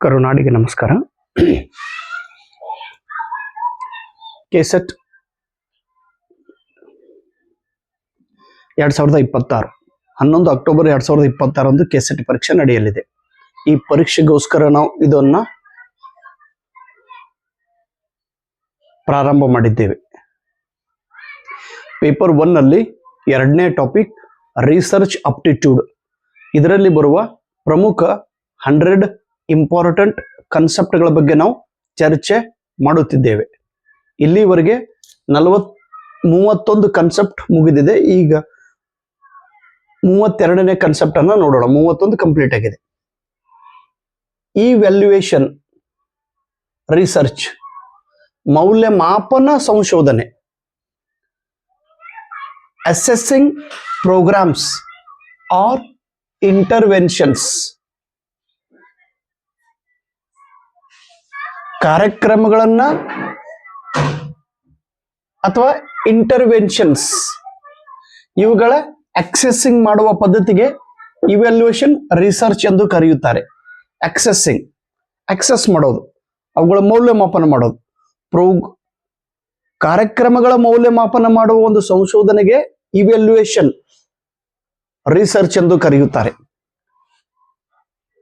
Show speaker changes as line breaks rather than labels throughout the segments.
ಕರುನಾಡಿಗೆ ನಮಸ್ಕಾರ. KSET 2026 11 October 2026 KSET ಪರೀಕ್ಷೆ ನಡೆಯಲಿದೆ. ಈ ಪರೀಕ್ಷೆಗೋಸ್ಕರ ನಾವು ಇದನ್ನ ಪ್ರಾರಂಭ ಮಾಡಿದ್ದೇವೆ. ಪೇಪರ್ 1 ನಲ್ಲಿ 2ನೇ ಟಾಪಿಕ್ ರಿಸರ್ಚ್ ಆಪ್ಟಿಟ್ಯೂಡ್. ಇದರಲ್ಲಿ ಬರುವ ಪ್ರಮುಖ 100 ಇಂಪಾರ್ಟೆಂಟ್ ಕಾನ್ಸೆಪ್ಟ್ಗಳ ಬಗ್ಗೆ ನಾವು ಚರ್ಚೆ ಮಾಡುತ್ತಿದ್ದೇವೆ. ಇಲ್ಲಿವರೆಗೆ 31 ಕಾನ್ಸೆಪ್ಟ್ ಮುಗಿದಿದೆ. ಈಗ 32ನೇ ಕಾನ್ಸೆಪ್ಟ್ ಅನ್ನ ನೋಡೋಣ. 31 ಕಂಪ್ಲೀಟ್ ಆಗಿದೆ. ಇವ್ಯಾಲ್ಯೂಯೇಷನ್ ರಿಸರ್ಚ್, ಮೌಲ್ಯಮಾಪನ ಸಂಶೋಧನೆ. ಅಸೆಸಿಂಗ್ ಪ್ರೋಗ್ರಾಮ್ಸ್ ಆರ್ ಇಂಟರ್ವೆನ್ಷನ್ಸ್, ಕಾರ್ಯಕ್ರಮಗಳನ್ನ ಅಥವಾ ಇಂಟರ್ವೆನ್ಷನ್ಸ್ ಇವುಗಳ ಅಕ್ಸೆಸಿಂಗ್ ಮಾಡುವ ಪದ್ಧತಿಗೆ ಇವ್ಯಾಲ್ಯೂಯೇಷನ್ ರಿಸರ್ಚ್ ಎಂದು ಕರೆಯುತ್ತಾರೆ. ಅಕ್ಸೆಸ್ ಮಾಡೋದು, ಅವುಗಳ ಮೌಲ್ಯಮಾಪನ ಮಾಡೋದು, ಕಾರ್ಯಕ್ರಮಗಳ ಮೌಲ್ಯಮಾಪನ ಮಾಡುವ ಒಂದು ಸಂಶೋಧನೆಗೆ ಇವ್ಯಾಲ್ಯೂಯೇಷನ್ ರಿಸರ್ಚ್ ಎಂದು ಕರೆಯುತ್ತಾರೆ.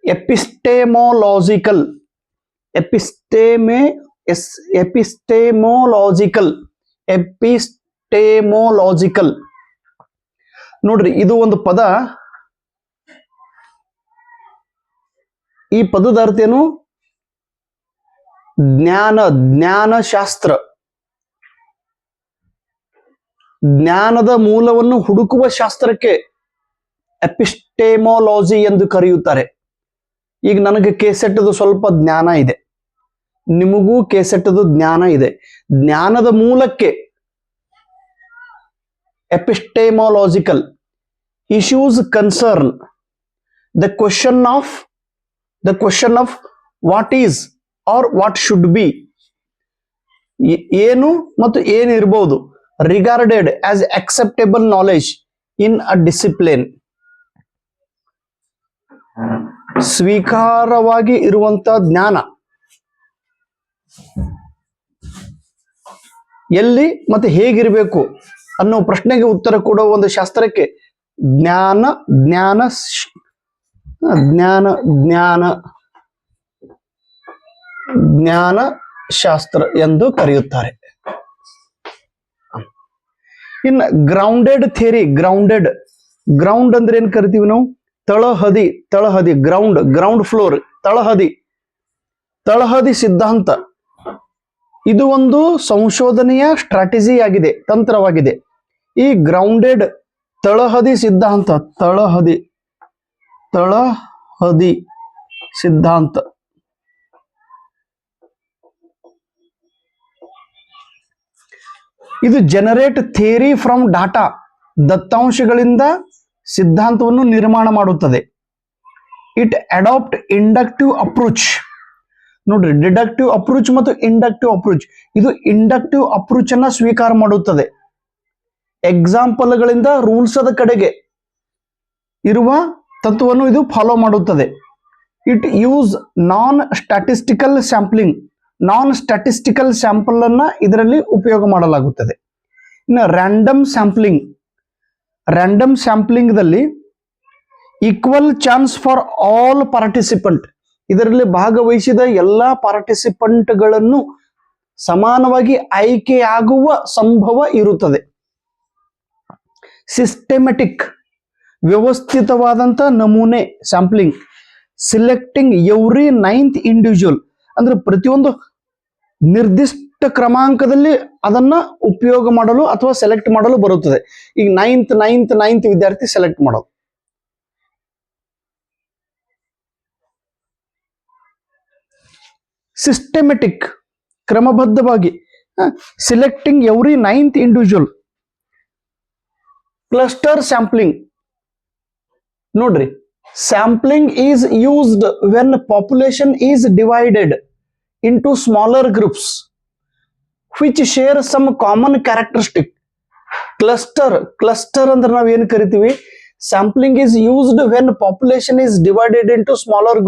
ಎಪಿಸ್ಟೆಮೊಲಾಜಿಕಲ್ ನೋಡ್ರಿ, ಇದು ಒಂದು ಪದ. ಈ ಪದದ ಅರ್ಥ ಏನು? ಜ್ಞಾನಶಾಸ್ತ್ರ, ಜ್ಞಾನದ ಮೂಲವನ್ನು ಹುಡುಕುವ ಶಾಸ್ತ್ರಕ್ಕೆ ಎಪಿಸ್ಟೆಮೊಲಾಜಿ ಎಂದು ಕರೆಯುತ್ತಾರೆ. ಈಗ ನನಗೆ ಕೆಸೆಟ್ದು ಸ್ವಲ್ಪ ಜ್ಞಾನ ಇದೆ, ನಿಮಗೂ ಕೆಸೆಟ್ದು ಜ್ಞಾನ ಇದೆ. ಜ್ಞಾನದ ಮೂಲಕ್ಕೆ ಎಪಿಸ್ಟೆಮೊಲಾಜಿಕಲ್ issues concern the question of what is or what should be, ಏನು ಮತ್ತು ಏನಿರಬಹುದು, regarded as acceptable knowledge in a discipline, ಸ್ವೀಕಾರವಾಗಿ ಇರುವಂತ ಜ್ಞಾನ ಎಲ್ಲಿ ಮತ್ತೆ ಹೇಗಿರಬೇಕು ಅನ್ನೋ ಪ್ರಶ್ನೆಗೆ ಉತ್ತರ ಕೊಡುವ ಒಂದು ಶಾಸ್ತ್ರಕ್ಕೆ ಜ್ಞಾನಶಾಸ್ತ್ರ ಎಂದು ಕರೆಯುತ್ತಾರೆ. ಇನ್ನು ಗ್ರೌಂಡೆಡ್ ಥಿಯರಿ. ಗ್ರೌಂಡ್ ಅಂದ್ರೆ ಏನ್ ಕರಿತೀವಿ ನಾವು? ತಳಹದಿ, ಗ್ರೌಂಡ್ ಫ್ಲೋರ್, ತಳಹದಿ ಸಿದ್ಧಾಂತ. ಇದು ಒಂದು ಸಂಶೋಧನೆಯ ಸ್ಟ್ರಾಟಜಿ ಆಗಿದೆ, ತಂತ್ರವಾಗಿದೆ. ಈ ಗ್ರೌಂಡೆಡ್ ತಳಹದಿ ಸಿದ್ಧಾಂತ, ತಳಹದಿ ಸಿದ್ಧಾಂತ ಇದು ಜನರೇಟ್ ಥಿಯರಿ ಫ್ರಮ್ ಡಾಟಾ, ದತ್ತಾಂಶಗಳಿಂದ ಸಿದ್ಧಾಂತವನ್ನು ನಿರ್ಮಾಣ ಮಾಡುತ್ತದೆ. It adapt inductive approach. ನೋಡ್ರಿ, ಡಿಡಕ್ಟಿವ್ ಅಪ್ರೋಚ್ ಮತ್ತು ಇಂಡಕ್ಟಿವ್ ಅಪ್ರೋಚ್. ಇದು ಇಂಡಕ್ಟಿವ್ ಅಪ್ರೋಚ್ ಅನ್ನ ಸ್ವೀಕಾರ ಮಾಡುತ್ತದೆ. ಎಕ್ಸಾಂಪಲ್ಗಳಿಂದ ರೂಲ್ಸ್ ಅದ ಕಡೆಗೆ ಇರುವ ತತ್ವವನ್ನು ಇದು ಫಾಲೋ ಮಾಡುತ್ತದೆ. It use non statistical sample ಅನ್ನ ಇದರಲ್ಲಿ ಉಪಯೋಗ ಮಾಡಲಾಗುತ್ತದೆ. ಇನ್ನು ರ್ಯಾಂಡಮ್ ಸ್ಯಾಂಪ್ಲಿಂಗ್ ದಲ್ಲಿ equal chance for all participant. ಇದರಲ್ಲಿ ಭಾಗವಹಿಸಿದ ಎಲ್ಲಾ ಪಾರ್ಟಿಸಿಪೆಂಟ್ಗಳನ್ನು ಸಮಾನವಾಗಿ ಆಯ್ಕೆಯಾಗುವ ಸಂಭವ ಇರುತ್ತದೆ. ಸಿಸ್ಟಮೆಟಿಕ್, ವ್ಯವಸ್ಥಿತವಾದಂತ ನಮೂನೆ ಸ್ಯಾಂಪ್ಲಿಂಗ್. ಸಿಲೆಕ್ಟಿಂಗ್ ಎವ್ರಿ 9th ಇಂಡಿವಿಜುವಲ್, ಅಂದ್ರೆ ಪ್ರತಿಯೊಂದು ನಿರ್ದಿಷ್ಟ ಕ್ರಮಾಂಕದಲ್ಲಿ ಅದನ್ನ ಉಪಯೋಗ ಮಾಡಲು ಅಥವಾ ಸೆಲೆಕ್ಟ್ ಮಾಡಲು ಬರುತ್ತದೆ. ಈಗ 9th ವಿದ್ಯಾರ್ಥಿ ಸೆಲೆಕ್ಟ್ ಮಾಡೋದು. ಸಿಸ್ಟಮೆಟಿಕ್, ಕ್ರಮಬದ್ಧವಾಗಿ. Selecting every 9th individual. Cluster sampling, ನೋಡ್ರಿ, sampling is used when population is divided into smaller groups which share some common characteristic. Cluster ಅಂದ್ರೆ ನಾವ್ ಏನ್ ಕರಿತೀವಿ, sampling is used when population is divided into smaller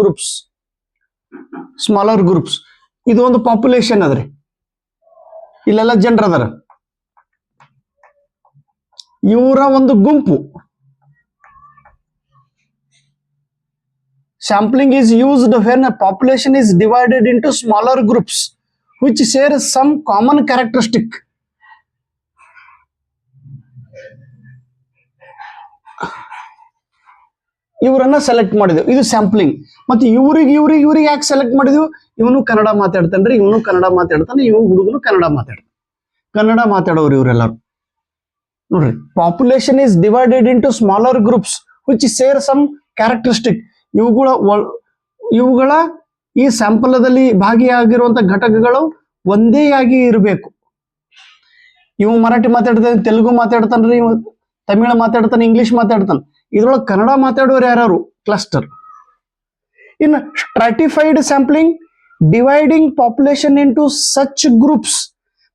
groups. ಇದು ಒಂದು population ಅದ್ರಿ, ಇಲ್ಲೆಲ್ಲ ಜನರು ಅದಾರ, ಇವರ ಒಂದು ಗುಂಪು. Sampling is used when population is divided into smaller groups which share some common characteristic. ಇವರನ್ನ ಸೆಲೆಕ್ಟ್ ಮಾಡಿದೆವು, ಇದು ಸ್ಯಾಂಪ್ಲಿಂಗ್. ಮತ್ತೆ ಇವ್ರಿಗೆ ಯಾಕೆ ಸೆಲೆಕ್ಟ್ ಮಾಡಿದ್ವು? ಇವನು ಕನ್ನಡ ಮಾತಾಡ್ತಾನ್ರಿ, ಇವನು ಕನ್ನಡ ಮಾತಾಡ್ತಾನೆ, ಇವ್ ಹುಡುಗನು ಕನ್ನಡ ಮಾತಾಡೋರು ಇವರೆಲ್ಲರೂ. ನೋಡ್ರಿ, population is divided into smaller groups which share some characteristic. ಇವುಗಳ ಈ ಸ್ಯಾಂಪಲದಲ್ಲಿ ಭಾಗಿಯಾಗಿರುವಂತ ಘಟಕಗಳು ಒಂದೇ ಆಗಿ ಇರಬೇಕು. ಇವು ಮರಾಠಿ ಮಾತಾಡ್ತಾನೆ, ತೆಲುಗು ಮಾತಾಡ್ತಾನ್ರಿ, ಇವ್ ತಮಿಳು ಮಾತಾಡ್ತಾನೆ, ಇಂಗ್ಲಿಷ್ ಮಾತಾಡ್ತಾನೆ. ಇದ್ರೊಳಗೆ ಕನ್ನಡ ಮಾತಾಡೋರು ಯಾರು? Cluster. In stratified sampling, dividing population into such groups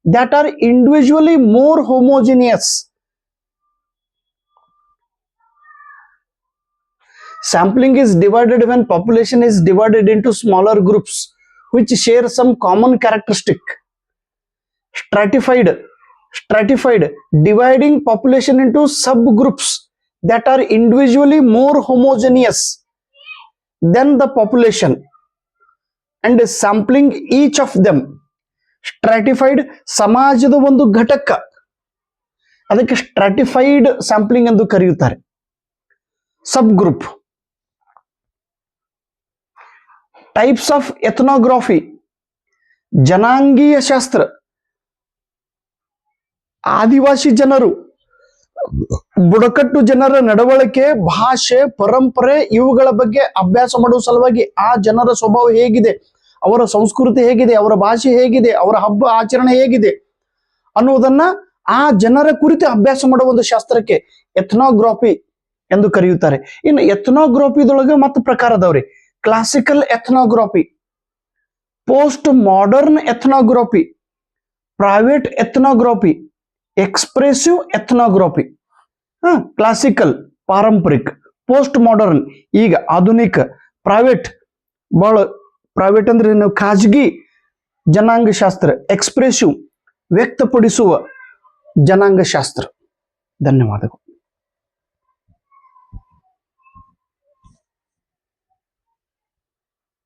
that are individually more homogeneous. Sampling is divided when population is divided into smaller groups which share some common characteristic. Stratified, dividing population into subgroups that are individually more homogeneous than the population and sampling each of them. Stratified ಸಮಾಜದ ಒಂದು ಘಟಕ, ಅದಕ್ಕೆ stratified sampling ಎಂದು ಕರೆಯುತ್ತಾರೆ. ಸಬ್ group. Types of ಎಥ್ನೋಗ್ರಫಿ, ಜನಾಂಗೀಯ ಶಾಸ್ತ್ರ, ಆದಿವಾಸಿ ಜನರು, ಬುಡಕಟ್ಟು ಜನರ ನಡವಳಿಕೆ, ಭಾಷೆ, ಪರಂಪರೆ ಇವುಗಳ ಬಗ್ಗೆ ಅಭ್ಯಾಸ ಮಾಡುವ ಸಲುವಾಗಿ ಆ ಜನರ ಸ್ವಭಾವ ಹೇಗಿದೆ, ಅವರ ಸಂಸ್ಕೃತಿ ಹೇಗಿದೆ, ಅವರ ಭಾಷೆ ಹೇಗಿದೆ, ಅವರ ಹಬ್ಬ ಆಚರಣೆ ಹೇಗಿದೆ ಅನ್ನುವುದನ್ನ ಆ ಜನರ ಕುರಿತು ಅಭ್ಯಾಸ ಮಾಡುವ ಒಂದು ಶಾಸ್ತ್ರಕ್ಕೆ ಎಥ್ನೋಗ್ರಫಿ ಎಂದು ಕರೆಯುತ್ತಾರೆ. ಇನ್ನು ಎಥ್ನೋಗ್ರಫಿದೊಳಗೆ ಮತ್ತೆ ಪ್ರಕಾರ ಅದಾವ್ರಿ. Classical ಎಥ್ನೋಗ್ರಫಿ, post modern ಎಥ್ನೋಗ್ರಫಿ, private ಎಥ್ನೋಗ್ರಫಿ, expressive ಎಥ್ನೋಗ್ರಫಿ. Classical ಪಾರಂಪರಿಕ, ಪೋಸ್ಟ್ ಮಾಡರ್ನ್ ಈಗ ಆಧುನಿಕ, ಪ್ರೈವೇಟ್ ಪ್ರೈವೇಟ್ ಅಂದ್ರೆ ನಾವು ಖಾಸಗಿ ಜನಾಂಗ ಶಾಸ್ತ್ರ, ಎಕ್ಸ್ಪ್ರೆಸಿವ್ ವ್ಯಕ್ತಪಡಿಸುವ ಜನಾಂಗ ಶಾಸ್ತ್ರ. ಧನ್ಯವಾದಗಳು.